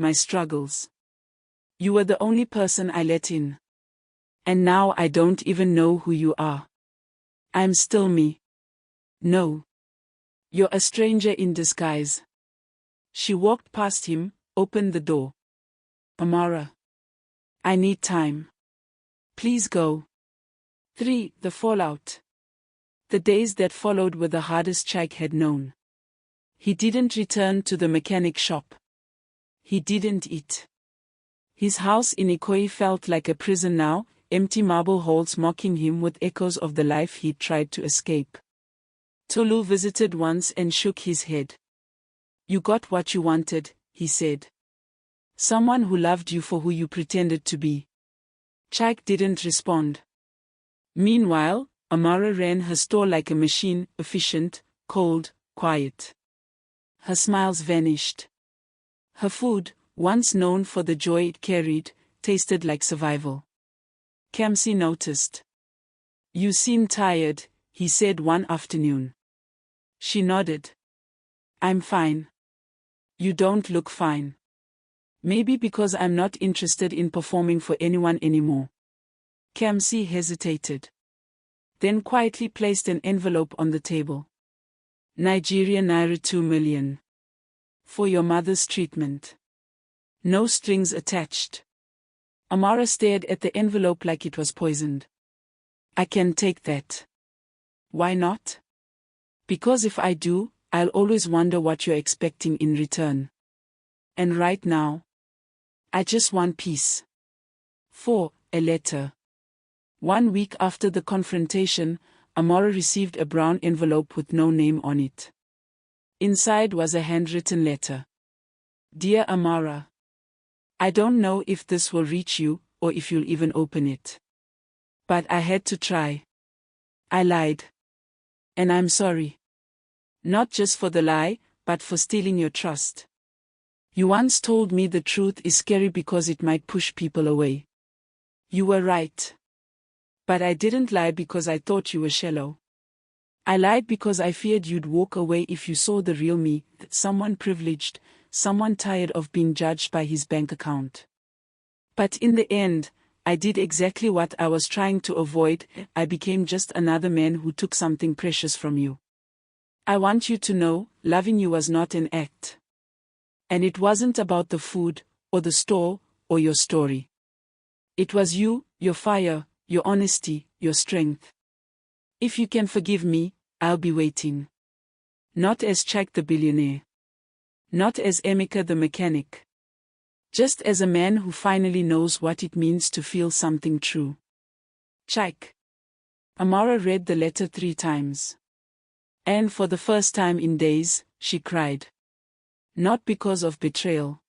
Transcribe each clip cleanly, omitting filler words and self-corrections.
my struggles. You were the only person I let in. And now I don't even know who you are. I'm still me. No. You're a stranger in disguise. She walked past him, opened the door. Amara. I need time. Please go. 3. The fallout. The days that followed were the hardest Chike had known. He didn't return to the mechanic shop. He didn't eat. His house in Ikoyi felt like a prison now, empty marble halls mocking him with echoes of the life he'd tried to escape. Tolu visited once and shook his head. You got what you wanted, he said. Someone who loved you for who you pretended to be. Chike didn't respond. Meanwhile, Amara ran her store like a machine, efficient, cold, quiet. Her smiles vanished. Her food, once known for the joy it carried, tasted like survival. Kamsi noticed. You seem tired, he said one afternoon. She nodded. I'm fine. You don't look fine. Maybe because I'm not interested in performing for anyone anymore. Kamsi hesitated. Then quietly placed an envelope on the table. Nigerian Naira 2 million. For your mother's treatment. No strings attached. Amara stared at the envelope like it was poisoned. I can take that. Why not? Because if I do, I'll always wonder what you're expecting in return. And right now, I just want peace. 4. A letter. 1 week after the confrontation, Amara received a brown envelope with no name on it. Inside was a handwritten letter. Dear Amara, I don't know if this will reach you, or if you'll even open it. But I had to try. I lied. And I'm sorry. Not just for the lie, but for stealing your trust. You once told me the truth is scary because it might push people away. You were right. But I didn't lie because I thought you were shallow. I lied because I feared you'd walk away if you saw the real me, someone privileged, someone tired of being judged by his bank account. But in the end, I did exactly what I was trying to avoid. I became just another man who took something precious from you. I want you to know, loving you was not an act. And it wasn't about the food, or the store, or your story. It was you, your fire, your honesty, your strength. If you can forgive me, I'll be waiting. Not as Chike the billionaire. Not as Emeka the mechanic. Just as a man who finally knows what it means to feel something true. Chike. Amara read the letter 3 times. And for the first time in days, she cried. Not because of betrayal.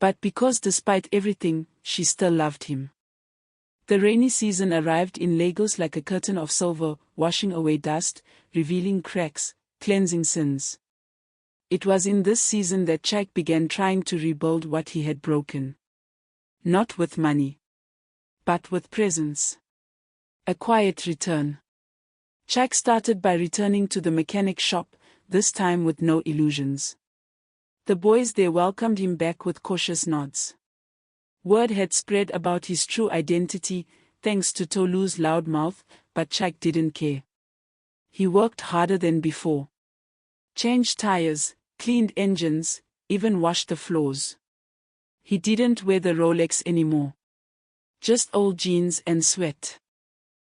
But because despite everything, she still loved him. The rainy season arrived in Lagos like a curtain of silver, washing away dust, revealing cracks, cleansing sins. It was in this season that Chike began trying to rebuild what he had broken. Not with money. But with presence. A quiet return. Chike started by returning to the mechanic shop, this time with no illusions. The boys there welcomed him back with cautious nods. Word had spread about his true identity, thanks to Tolu's loud mouth, but Chike didn't care. He worked harder than before. Changed tires, cleaned engines, even washed the floors. He didn't wear the Rolex anymore. Just old jeans and sweat.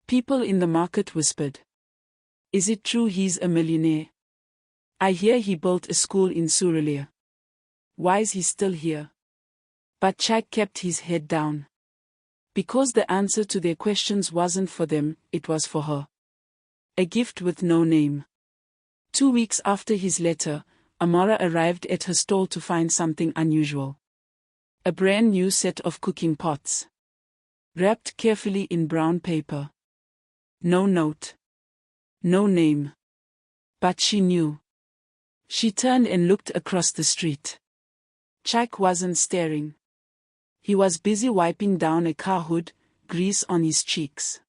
People in the market whispered. Is it true he's a millionaire? I hear he built a school in Surulere. Why is he still here? But Chike kept his head down. Because the answer to their questions wasn't for them, it was for her. A gift with no name. 2 weeks after his letter, Amara arrived at her stall to find something unusual. A brand new set of cooking pots. Wrapped carefully in brown paper. No note. No name. But she knew. She turned and looked across the street. Chike wasn't staring. He was busy wiping down a car hood, grease on his cheeks.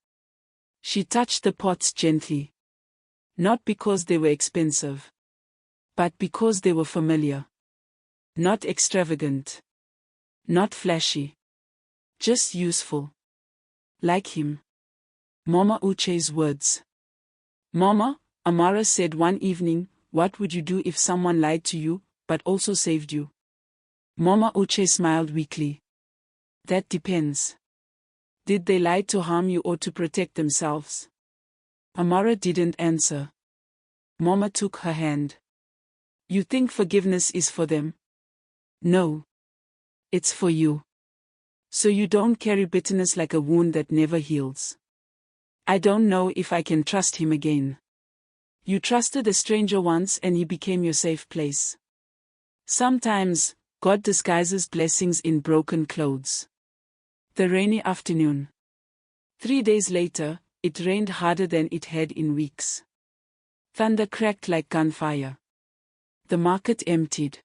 She touched the pots gently. Not because they were expensive. But because they were familiar. Not extravagant. Not flashy. Just useful. Like him. Mama Uche's words. Mama, Amara said one evening, what would you do if someone lied to you, but also saved you? Mama Uche smiled weakly. That depends. Did they lie to harm you or to protect themselves? Amara didn't answer. Mama took her hand. You think forgiveness is for them? No. It's for you. So you don't carry bitterness like a wound that never heals. I don't know if I can trust him again. You trusted a stranger once and he became your safe place. Sometimes, God disguises blessings in broken clothes. The rainy afternoon. 3 days later, it rained harder than it had in weeks. Thunder cracked like gunfire. The market emptied.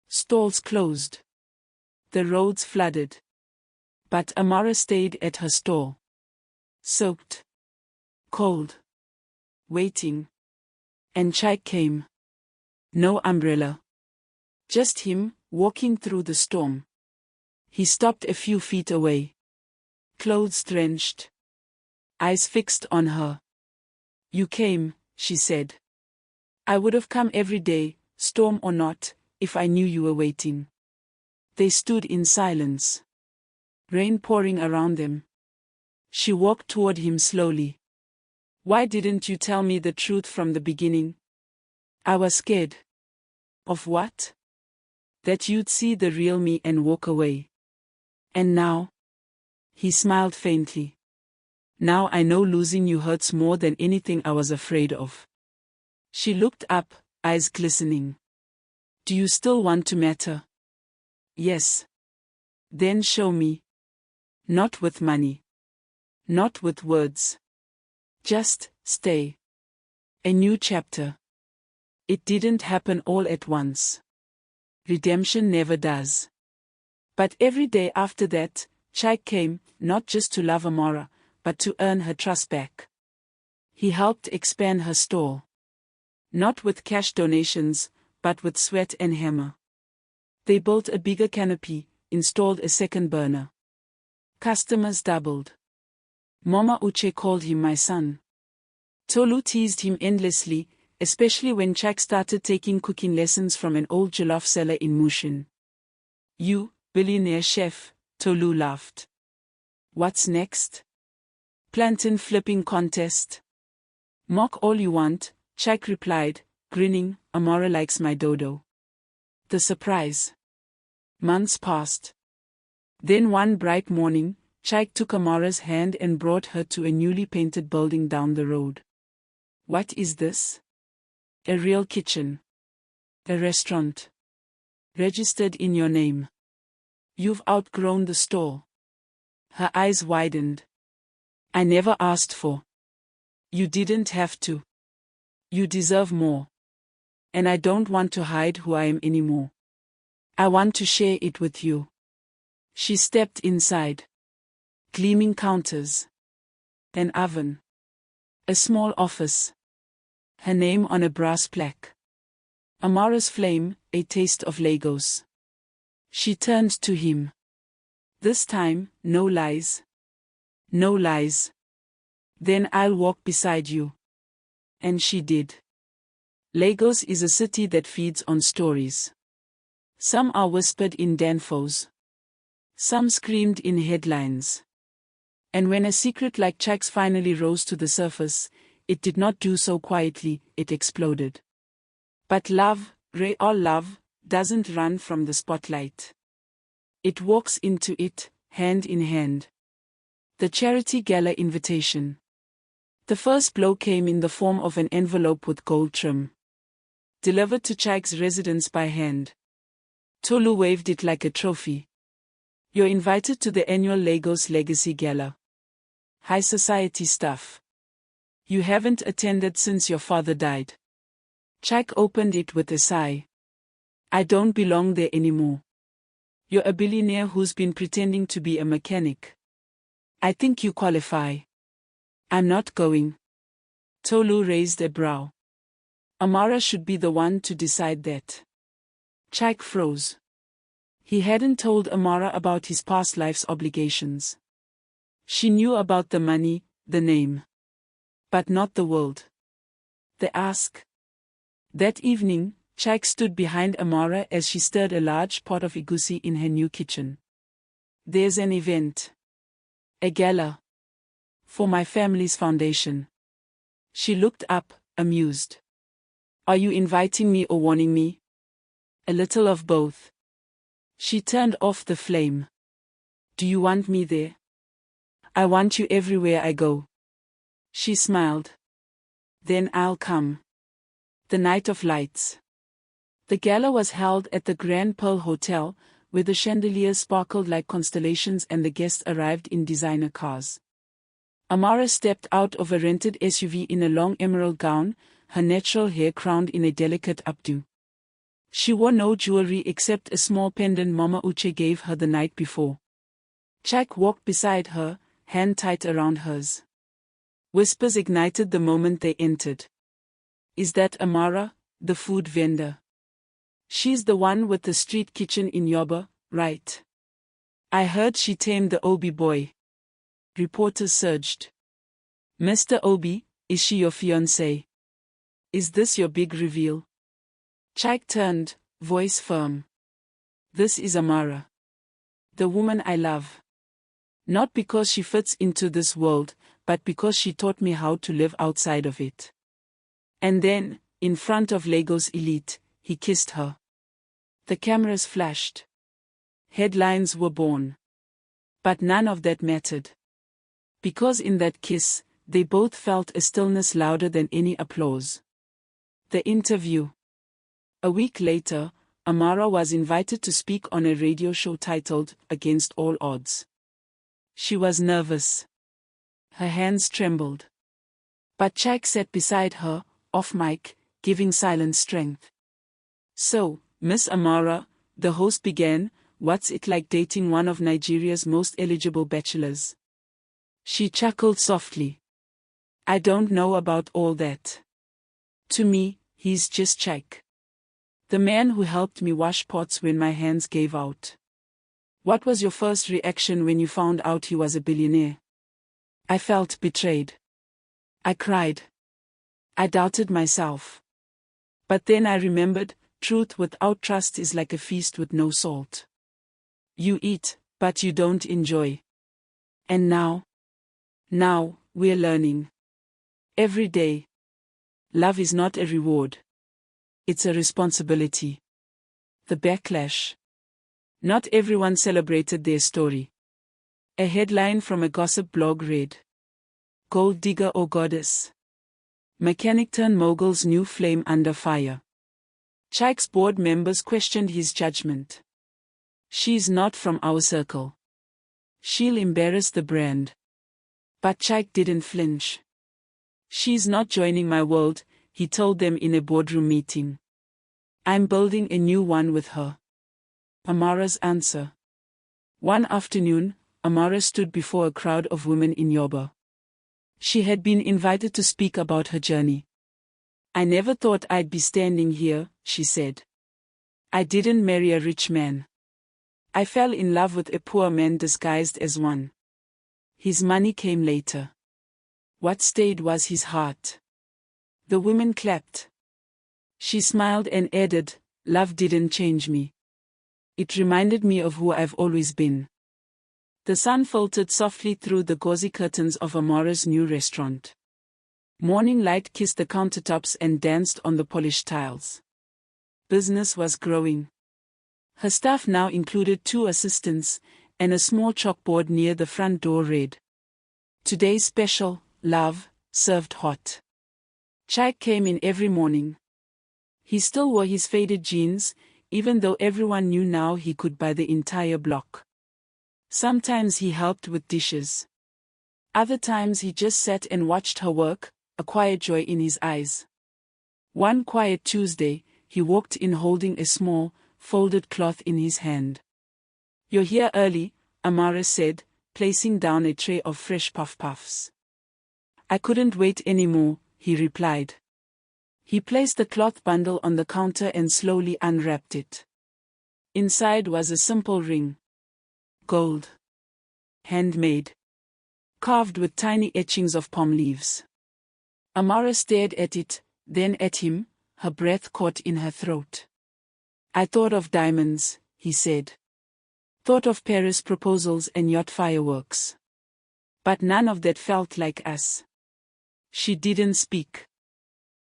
Stalls closed. The roads flooded. But Amara stayed at her stall. Soaked. Cold. Waiting. And Chike came. No umbrella. Just him, walking through the storm. He stopped a few feet away. Clothes drenched. Eyes fixed on her. You came, she said. I would have come every day, storm or not, if I knew you were waiting. They stood in silence. Rain pouring around them. She walked toward him slowly. Why didn't you tell me the truth from the beginning? I was scared. Of what? That you'd see the real me and walk away. And now? He smiled faintly. Now I know losing you hurts more than anything I was afraid of. She looked up, eyes glistening. Do you still want to matter? Yes. Then show me. Not with money. Not with words. Just stay. A new chapter. It didn't happen all at once. Redemption never does. But every day after that, Chike came, not just to love Amara, but to earn her trust back. He helped expand her store. Not with cash donations, but with sweat and hammer. They built a bigger canopy, installed a second burner. Customers doubled. Mama Uche called him my son. Tolu teased him endlessly, especially when Chike started taking cooking lessons from an old jollof seller in Mushin. You, billionaire chef, Tolu laughed. What's next? Plantain flipping contest. Mock all you want, Chike replied, grinning, Amara likes my dodo. The surprise. Months passed. Then one bright morning, Chike took Amara's hand and brought her to a newly painted building down the road. What is this? A real kitchen. A restaurant. Registered in your name. You've outgrown the store. Her eyes widened. I never asked for. You didn't have to. You deserve more. And I don't want to hide who I am anymore. I want to share it with you. She stepped inside. Gleaming counters. An oven. A small office. Her name on a brass plaque. Amara's flame, a taste of Lagos. She turned to him. This time, no lies. No lies. Then I'll walk beside you. And she did. Lagos is a city that feeds on stories. Some are whispered in danfos. Some screamed in headlines. And when a secret like Chike's finally rose to the surface, it did not do so quietly, it exploded. But love, real love, doesn't run from the spotlight. It walks into it, hand in hand. The charity gala invitation. The first blow came in the form of an envelope with gold trim. Delivered to Chike's residence by hand. Tolu waved it like a trophy. You're invited to the annual Lagos Legacy Gala. High society stuff. You haven't attended since your father died. Chike opened it with a sigh. I don't belong there anymore. You're a billionaire who's been pretending to be a mechanic. I think you qualify. I'm not going. Tolu raised a brow. Amara should be the one to decide that. Chike froze. He hadn't told Amara about his past life's obligations. She knew about the money, the name. But not the world. The ask. That evening, Chike stood behind Amara as she stirred a large pot of egusi in her new kitchen. There's an event. A gala. For my family's foundation. She looked up, amused. Are you inviting me or warning me? A little of both. She turned off the flame. Do you want me there? I want you everywhere I go. She smiled. Then I'll come. The night of lights. The gala was held at the Grand Pearl Hotel, where the chandeliers sparkled like constellations and the guests arrived in designer cars. Amara stepped out of a rented SUV in a long emerald gown, her natural hair crowned in a delicate updo. She wore no jewelry except a small pendant Mama Uche gave her the night before. Chike walked beside her, hand tight around hers. Whispers ignited the moment they entered. Is that Amara, the food vendor? She's the one with the street kitchen in Yoba, right? I heard she tamed the Obi boy. Reporters surged. Mr. Obi, is she your fiancé? Is this your big reveal? Chike turned, voice firm. This is Amara. The woman I love. Not because she fits into this world, but because she taught me how to live outside of it. And then, in front of Lagos elite, he kissed her. The cameras flashed. Headlines were born. But none of that mattered. Because in that kiss, they both felt a stillness louder than any applause. The interview. A week later, Amara was invited to speak on a radio show titled Against All Odds. She was nervous. Her hands trembled. But Chike sat beside her, off mic, giving silent strength. So, Miss Amara, the host began, what's it like dating one of Nigeria's most eligible bachelors? She chuckled softly. I don't know about all that. To me, he's just Chike. The man who helped me wash pots when my hands gave out. What was your first reaction when you found out he was a billionaire? I felt betrayed. I cried. I doubted myself. But then I remembered, truth without trust is like a feast with no salt. You eat, but you don't enjoy. And now, we're learning. Every day. Love is not a reward. It's a responsibility. The backlash. Not everyone celebrated their story. A headline from a gossip blog read, Gold digger or goddess? Mechanic turn mogul's new flame under fire. Chike's board members questioned his judgment. She's not from our circle. She'll embarrass the brand. But Chike didn't flinch. She's not joining my world, he told them in a boardroom meeting. I'm building a new one with her. Amara's answer. One afternoon, Amara stood before a crowd of women in Yoba. She had been invited to speak about her journey. I never thought I'd be standing here, she said. I didn't marry a rich man. I fell in love with a poor man disguised as one. His money came later. What stayed was his heart. The women clapped. She smiled and added, love didn't change me. It reminded me of who I've always been. The sun filtered softly through the gauzy curtains of Amara's new restaurant. Morning light kissed the countertops and danced on the polished tiles. Business was growing. Her staff now included 2 assistants, and a small chalkboard near the front door read, Today's special, love, served hot. Chike came in every morning. He still wore his faded jeans, even though everyone knew now he could buy the entire block. Sometimes he helped with dishes. Other times he just sat and watched her work, a quiet joy in his eyes. One quiet Tuesday, he walked in holding a small, folded cloth in his hand. You're here early, Amara said, placing down a tray of fresh puff-puffs. I couldn't wait anymore, he replied. He placed the cloth bundle on the counter and slowly unwrapped it. Inside was a simple ring. Gold. Handmade. Carved with tiny etchings of palm leaves. Amara stared at it, then at him, her breath caught in her throat. I thought of diamonds, he said. Thought of Paris proposals and yacht fireworks. But none of that felt like us. She didn't speak.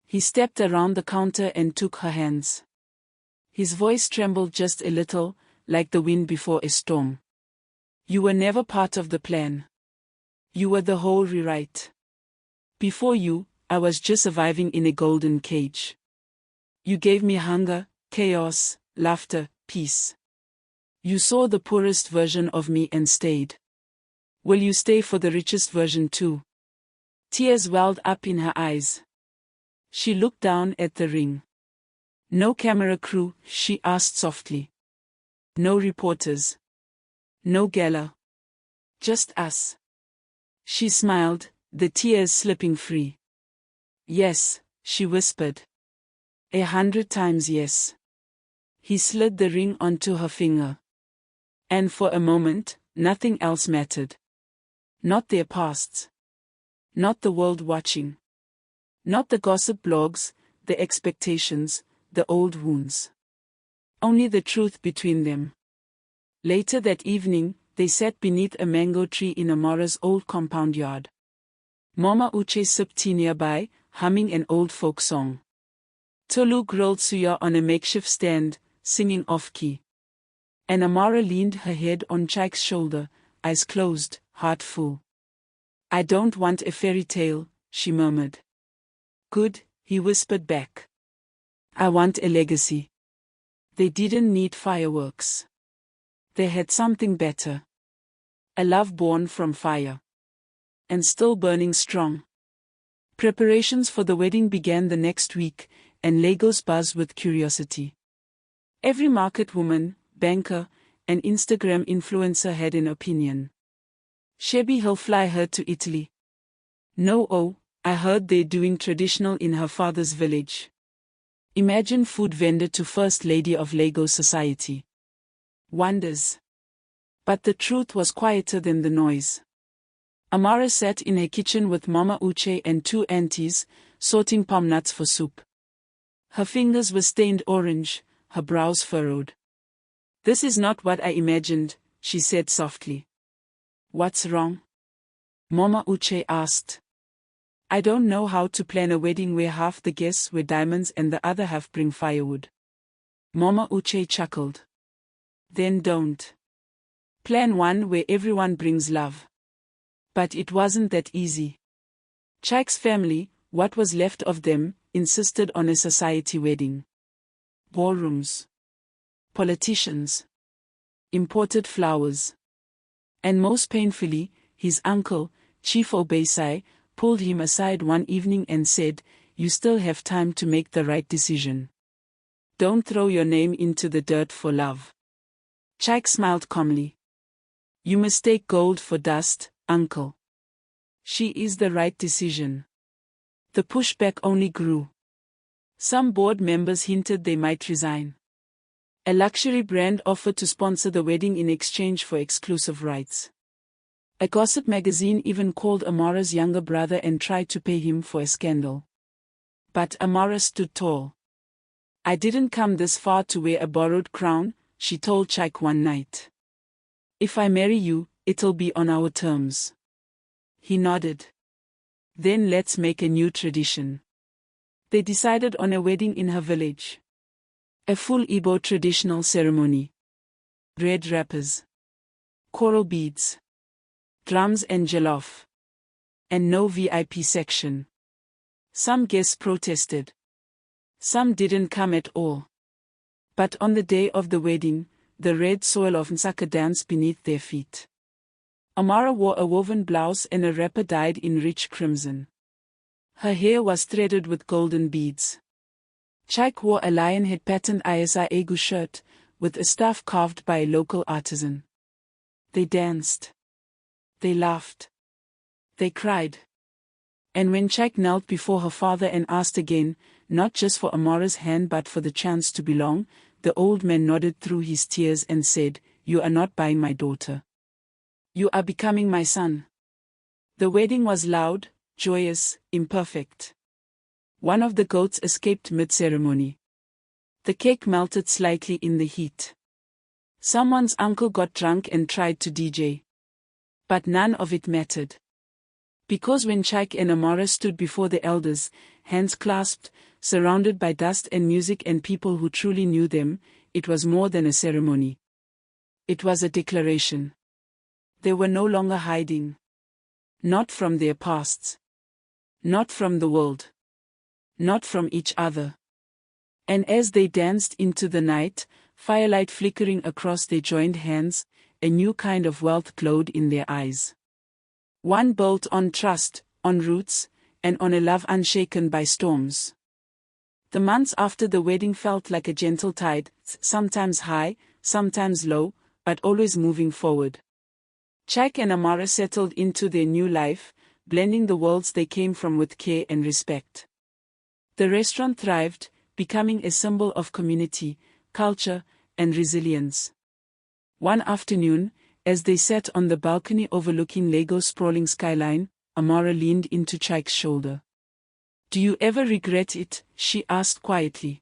He stepped around the counter and took her hands. His voice trembled just a little, like the wind before a storm. You were never part of the plan. You were the whole rewrite. Before you, I was just surviving in a golden cage. You gave me hunger, chaos, laughter, peace. You saw the poorest version of me and stayed. Will you stay for the richest version too? Tears welled up in her eyes. She looked down at the ring. No camera crew, she asked softly. No reporters. No gala. Just us. She smiled, the tears slipping free. Yes, she whispered. 100 times yes. He slid the ring onto her finger. And for a moment, nothing else mattered. Not their pasts. Not the world watching. Not the gossip blogs, the expectations, the old wounds. Only the truth between them. Later that evening, they sat beneath a mango tree in Amara's old compound yard. Mama Uche sipped tea nearby, humming an old folk song. Tolu grilled suya on a makeshift stand, singing off-key. And Amara leaned her head on Chike's shoulder, eyes closed, heart full. I don't want a fairy tale, she murmured. Good, he whispered back. I want a legacy. They didn't need fireworks. They had something better. A love born from fire. And still burning strong. Preparations for the wedding began the next week, and Lagos buzzed with curiosity. Every market woman, banker, and Instagram influencer had an opinion. Shebi he'll fly her to Italy. No, oh, I heard they're doing traditional in her father's village. Imagine food vendor to First Lady of Lagos society. Wonders. But the truth was quieter than the noise. Amara sat in her kitchen with Mama Uche and two aunties, sorting palm nuts for soup. Her fingers were stained orange, her brows furrowed. This is not what I imagined, she said softly. What's wrong? Mama Uche asked. I don't know how to plan a wedding where half the guests wear diamonds and the other half bring firewood. Mama Uche chuckled. Then don't. Plan one where everyone brings love. But it wasn't that easy. Chike's family, what was left of them, insisted on a society wedding. Ballrooms. Politicians. Imported flowers. And most painfully, his uncle, Chief Obeisai, pulled him aside one evening and said, You still have time to make the right decision. Don't throw your name into the dirt for love. Chike smiled calmly. You mistake gold for dust, uncle. She is the right decision. The pushback only grew. Some board members hinted they might resign. A luxury brand offered to sponsor the wedding in exchange for exclusive rights. A gossip magazine even called Amara's younger brother and tried to pay him for a scandal. But Amara stood tall. I didn't come this far to wear a borrowed crown, she told Chike one night. If I marry you, it'll be on our terms. He nodded. Then let's make a new tradition. They decided on a wedding in her village. A full Igbo traditional ceremony. Red wrappers. Coral beads. Drums and jollof. And no VIP section. Some guests protested. Some didn't come at all. But on the day of the wedding, the red soil of Nsaka danced beneath their feet. Amara wore a woven blouse and a wrapper dyed in rich crimson. Her hair was threaded with golden beads. Chike wore a lion head patterned Isa Egu shirt, with a staff carved by a local artisan. They danced. They laughed. They cried. And when Chike knelt before her father and asked again, not just for Amara's hand but for the chance to belong, the old man nodded through his tears and said, "You are not buying my daughter. You are becoming my son." The wedding was loud, joyous, imperfect. One of the goats escaped mid-ceremony. The cake melted slightly in the heat. Someone's uncle got drunk and tried to DJ. But none of it mattered. Because when Chike and Amara stood before the elders, hands clasped, surrounded by dust and music and people who truly knew them, it was more than a ceremony. It was a declaration. They were no longer hiding. Not from their pasts. Not from the world. Not from each other. And as they danced into the night, firelight flickering across their joined hands, a new kind of wealth glowed in their eyes. One built on trust, on roots, and on a love unshaken by storms. The months after the wedding felt like a gentle tide, sometimes high, sometimes low, but always moving forward. Chike and Amara settled into their new life, blending the worlds they came from with care and respect. The restaurant thrived, becoming a symbol of community, culture, and resilience. One afternoon, as they sat on the balcony overlooking Lagos' sprawling skyline, Amara leaned into Chike's shoulder. "Do you ever regret it?" she asked quietly.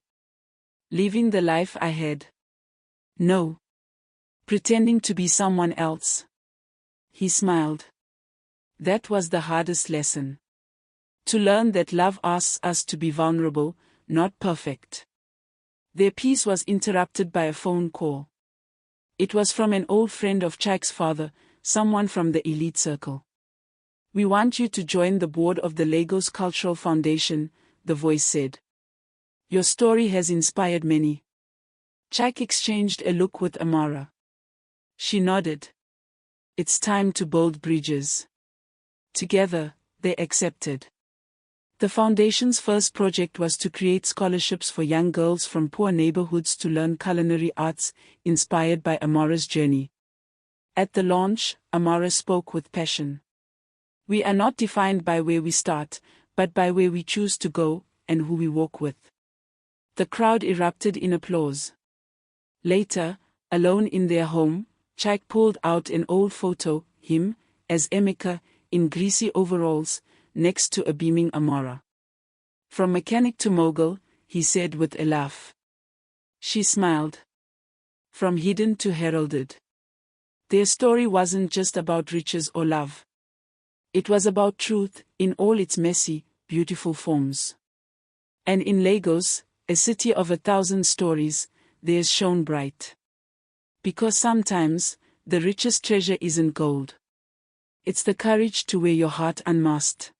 "Living the life I had?" "No. Pretending to be someone else." He smiled. "That was the hardest lesson. To learn that love asks us to be vulnerable, not perfect." Their peace was interrupted by a phone call. It was from an old friend of Chike's father, someone from the elite circle. "We want you to join the board of the Lagos Cultural Foundation," the voice said. "Your story has inspired many." Chike exchanged a look with Amara. She nodded. "It's time to build bridges." Together, they accepted. The foundation's first project was to create scholarships for young girls from poor neighborhoods to learn culinary arts, inspired by Amara's journey. At the launch, Amara spoke with passion. "We are not defined by where we start, but by where we choose to go, and who we walk with." The crowd erupted in applause. Later, alone in their home, Chike pulled out an old photo, him, as Emeka, in greasy overalls, next to a beaming Amara. "From mechanic to mogul," he said with a laugh. She smiled. "From hidden to heralded." Their story wasn't just about riches or love. It was about truth, in all its messy, beautiful forms. And in Lagos, a city of 1,000 stories, theirs shone bright. Because sometimes, the richest treasure isn't gold. It's the courage to wear your heart unmasked.